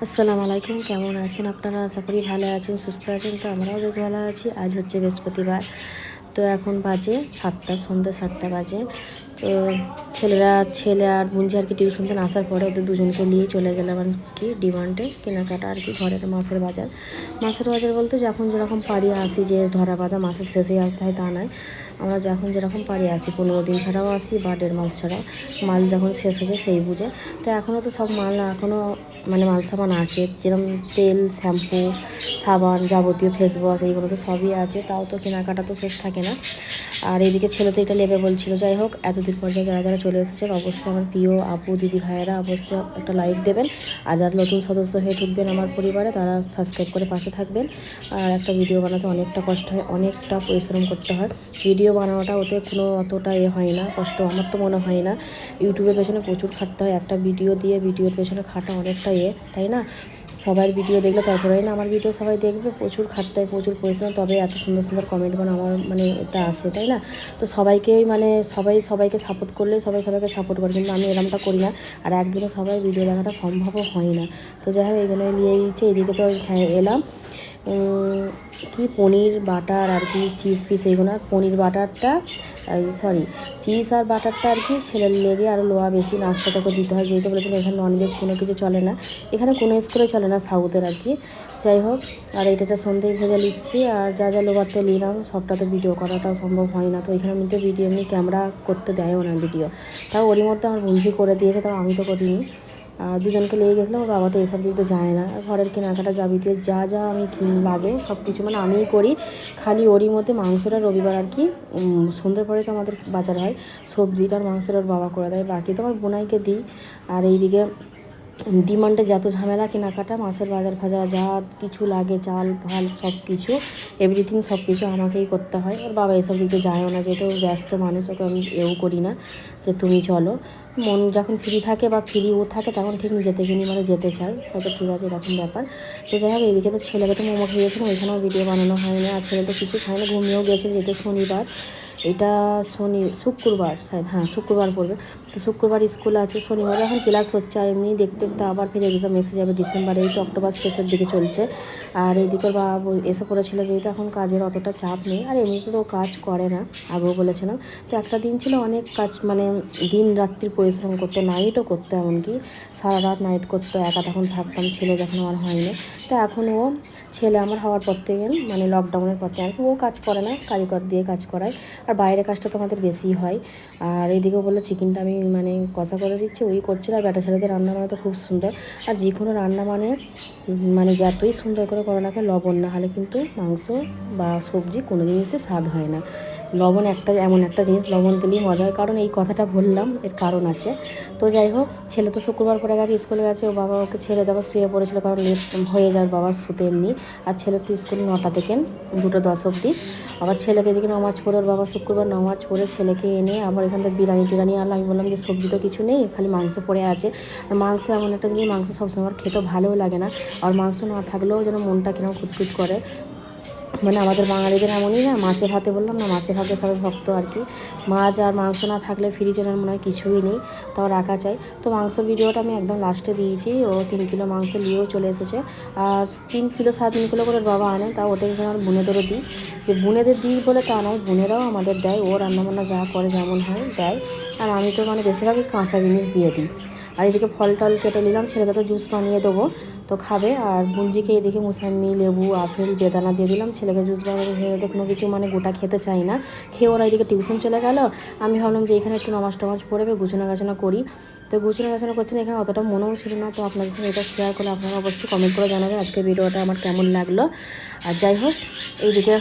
আসসালামু আলাইকুম, কেমন আছেন আপনারা? আশা করি ভালো আছেন, সুস্থ আছেন। তো আমরাও বেশ ভালো আছি। আজ হচ্ছে বৃহস্পতিবার। তো এখন বাজে 7টা, সন্ধ্যে 7টা বাজে। তো ছেলে আর বুনঝি আর কি টিউশন থেকে আসার পরে ওদের দুজনকে নিয়ে চলে গেলাম আর কি ডিমান্ডে কেনাকাটা আর কি ঘরের মাছের বাজার বলতে যখন যেরকম পারি আসি, যে ধরা বাঁধা মাসের শেষেই আসতে হয় তা নয়। আমরা যখন যেরকম পারি আসি, 15 দিন ছাড়াও আসি বা 1.5 মাস ছাড়াও। মাল যখন শেষ হয়ে সেই বুঝে। তো এখনও তো সব মাল এখনও মানে মাল সামান আছে, যেরকম তেল, শ্যাম্পু, সাবান, যাবতীয় ফেস ওয়াশ এইগুলো তো সবই আছে। তাও তো কেনাকাটা তো শেষ থাকে না। আর এইদিকে ছেলে তো এটা নেবে বলছিল। যাই হোক, এতদিন পর্যায়ে যারা যারা চলে এসেছেন অবশ্যই আমার প্রিয় আপু দিদি ভাইয়েরা অবশ্যই একটা লাইক দেবেন। আর যারা নতুন সদস্য হয়ে ঢুকবেন আমার পরিবারে তারা সাবস্ক্রাইব করে পাশে থাকবেন। আর একটা ভিডিও বানাতে অনেকটা কষ্ট হয়, অনেকটা পরিশ্রম করতে হয়। ভিডিও বানানোটা ওতে কোনো অতটা হয় না, কষ্ট আমার তো মনে হয় না। ইউটিউবের পেছনে প্রচুর খাটতে হয়, একটা ভিডিও দিয়ে ভিডিওর পেছনে খাটা অনেকটা তাই না? সবার ভিডিও দেখলে তারপরে না আমার ভিডিও সবাই দেখবে। প্রচুর খাটতে হয়, প্রচুর পরিশ্রম, তবে এত সুন্দর সুন্দর কমেন্টগুলো আমার মানে এতে আসে, তাই না? তো সবাইকেই মানে সবাইকে সাপোর্ট করলে সবাই সবাইকে সাপোর্ট করে, কিন্তু আমি এরকমটা করি না। আর একদিনও সবাই ভিডিও দেখাটা সম্ভবও হয় না। তো যাই হোক, এইগুলো নিয়ে দিচ্ছে। এদিকে তো এলাম কি পনির বাটার আর কি চিজ পিস এইগুলো। পনির বাটারটা চিজ আর বাটারটা আর কি ছেলের লেগে আরও লোয়া বেশি নাস্তাটাকে দিতে হয়, যেহেতু বলেছিল এখানে ননভেজ কোনো কিছু চলে না, এখানে কোনো স্কুলে চলে না সাউথের আর কি। যাই হোক, আর এইটা সন্ধ্যেই ভেজে নিচ্ছি। আর যা যা লোবার তো নিলাম, সবটা তো ভিডিও করাটা সম্ভব হয় না। তো এখানে মধ্যে ভিডিও এমনি ক্যামেরা করতে দেয়ও না ভিডিও, তাও ওরই মধ্যে আমার বুঝি করে দিয়েছে, তাও আমি তো করিনি। দুজনকে নিয়ে গেছিলাম, ওর বাবা তো এসব দিতে যায় না। ঘরের কেনাকাটা যাবতীয় যা যা আমি লাগে সব কিছু মানে আমিই করি। খালি ওরই মধ্যে মাংসটা রবিবার আর কি সন্ধ্যের পরে তো আমাদের বাজার হয়, সবজিটার মাংসটার বাবা করে দেয়, বাকি তো আমার বোনাইকে দিই। আর এইদিকে ডিমান্ডে যত ঝামেলা কেনাকাটা, মাছের বাজার ফাজার যা কিছু লাগে, চাল ফাল সব কিছু এভরিথিং সব কিছু আমাকেই করতে হয়। ওর বাবা এসব দিকে যায়ও না, যেহেতু ব্যস্ত মানুষ, ওকে আমি করি না যে তুমি চলো। মন যখন ফ্রি থাকে বা ফ্রি ও থাকে তখন ঠিক নিজে থেকে নিয়ে মানে যেতে চাই, হয়তো ঠিক আছে এরকম ব্যাপার। তো যাই হোক, এইদিকে তো ছেলেকে তো মোমো খেয়েছিলাম, ওইখানেও ভিডিও বানানো হয়নি। আর ছেলে তো কিছু খায় না, ঘুমিয়েও গেছে, যেহেতু শনিবার। এটা শুক্রবার শায়দ, হ্যাঁ শুক্রবার পড়বে। তো শুক্রবার স্কুল আছে, শনিবার এখন ক্লাস হচ্ছে। আর এমনি দেখতে দেখতে আবার ফিরে এক্সাম এসে যাবে ডিসেম্বরে, এই তো অক্টোবর শেষের দিকে চলছে। আর এইদিকে বাবা এসে পড়েছিল, যেহেতু এখন কাজের অতটা চাপ নেই, আর এমনিতে তো কাজ করে না, আগেও বলেছিলাম। তো একটা দিন ছিল অনেক কাজ, মানে দিন রাত্রি পরিশ্রম করতো, নাইটও করতো, এমনকি সারা রাত নাইট করতো। একা তখন থাকতাম, ছেলে যখন আমার হয়নি। তো এখন ও ছেলে আমার হওয়ার পর থেকে মানে লকডাউনের পর থেকে আর কি ও কাজ করে না, কারিগর দিয়ে কাজ করায়। আর বাইরের কাজটা তো আমাদের বেশি হয়। আর এদিকেও বললো চিকেনটা আমি মানে কষা করে দিচ্ছি, ওই করছিল। আর বেটা ছেলেদের রান্না মানে তো খুব সুন্দর। আর যে কোনো রান্না মানে যতই সুন্দর করে করো না কেন, লবণ না হলে কিন্তু মাংস বা সবজি কোনো জিনিসই স্বাদ হয় না। লবণ এমন একটা জিনিস, লবণ দিলেই মজা হয়। কারণ এই কথাটা বললাম, এর কারণ আছে। তো যাই হোক, ছেলে তো শুক্রবার পরে গেছে, স্কুলে গেছে। ও বাবা ওকে ছেড়ে দেওয়া শুয়ে পড়েছিল, কারণ লেট হয়ে যায় বাবার শুতে এমনি। আর ছেলে তো স্কুল 9টা থেকে 2:10 অবধি। আবার ছেলেকে এদিকে নামাজ পড়ে, ওর বাবা শুক্রবার নামাজ পড়ে ছেলেকে এনে আবার এখান থেকে বিরিয়ানি আনলো। আমি বললাম যে সবজি তো কিছু নেই, খালি মাংস পড়ে আছে। আর মাংস এমন একটা জিনিস, মাংস সবসময় আমার খেতেও ভালোও লাগে না। আর মাংস না থাকলেও যেন মনটা কিরকম খুঁতখুত করে। মানে আমাদের বাঙালিদের এমনই না, মাছে ভাতে বললাম না, মাছে ভাতে সবাই ভক্ত আর কি। মাছ আর মাংস না থাকলে ফ্রিজের মনে হয় কিছুই নেই, তাও রাখা চাই। তো মাংস ভিডিওটা আমি একদম লাস্টে দিয়েছি। ও 3 কিলো মাংস নিয়েও চলে এসেছে। আর 3 কিলো 3.5 কিলো করে বাবা আনে, তাও ওদেরকে আমার বোনেদেরও দিই। যে বোনেদের দিই বলে তা নয়, বোনেরাও আমাদের দেয়, ও রান্নাবান্না যা করে যেমন হয় দেয়। আর আমি তো মানে বেশিরভাগই কাঁচা জিনিস দিয়ে দিই। আর এদিকে ফল টল কেটে নিলাম, ছেলেকে তো জুস বানিয়ে দেবো, তো খাবে। আর বুঞ্জিকে এদিকে মুসাম্মি, লেবু, আপেল, বেদানা দিয়ে দিলাম। ছেলেকে জুস বানিয়ে কোনো কিছু মানে গোটা খেতে চাই না, খেয়ে ওরা এদিকে টিউশন চলে গেল। আমি ভাবলাম যে এখানে একটু নামাজ টামাজ পড়বে, গুছানো গাছানো করি। তো গুছানো গাছানো করছি না, এখানে অতটা মনেও ছিল না। তো আপনাদের সঙ্গে এটা শেয়ার করে আপনারা অবশ্যই কমেন্ট করে জানাবেন আজকের ভিডিওটা আমার কেমন লাগলো। আর যাই হোক, এইদিকে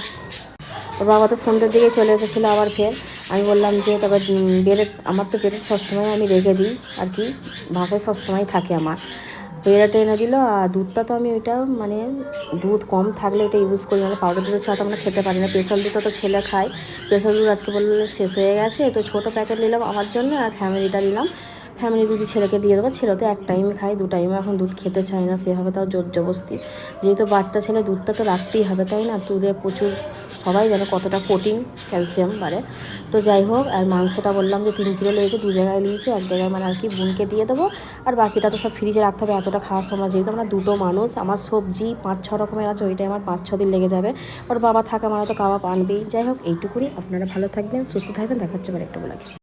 ওর বাবা তো সন্ধ্যের দিকে চলে এসেছিলো আবার ফের। আমি বললাম যে তবে আমার তো বেড়ে সবসময় আমি রেখে দিই আর কি, বাসায় সবসময় থাকে আমার। পেয়ারাটা এনে দিল। আর দুধটা তো আমি ওইটা মানে দুধ কম থাকলে ওটা ইউজ করি, মানে পাউডার দুধের চা তো আমরা খেতে পারি না। স্পেশাল দুধটা তো ছেলে খায়, স্পেশাল দুধ আজকে বললো শেষ হয়ে গেছে। তো ছোটো প্যাকেট নিলাম আমার জন্য, আর ফ্যামিলিটা নিলাম। ফ্যামিলি দুধই ছেলেকে দিয়ে দেবো। ছেলে তো এক টাইম খায়, 2 টাইমে এখন দুধ খেতে চায় না সেভাবে, তাও জোর জবস্তি। যেহেতু বাচ্চা ছেলে, দুধটা তো রাখতেই হবে, তাই না? দুধে প্রচুর সবাই জানে কতটা প্রোটিন ক্যালসিয়াম বাড়ে। তো যাই হোক, আর মাংসটা বললাম যে 3 কিলো লেগেছে, 2 জায়গায় নিয়েছি, এক জায়গায় মানে আর কি বোনকে দিয়ে দেবো, আর বাকিটা তো সব ফ্রিজে রাখতে হবে এতটা খাওয়ার সময়, যেহেতু আমরা 2টো মানুষ, আমার সবজি 5-6 রকমের আছে, ওইটাই আমার 5-6 দিন লেগে যাবে। ওর বাবা থাকা মানে তো কাবাব আনবেই। যাই হোক, এইটুকুনি। আপনারা ভালো থাকবেন, সুস্থ থাকবেন, দেখা হচ্ছে একটা ব্লগে।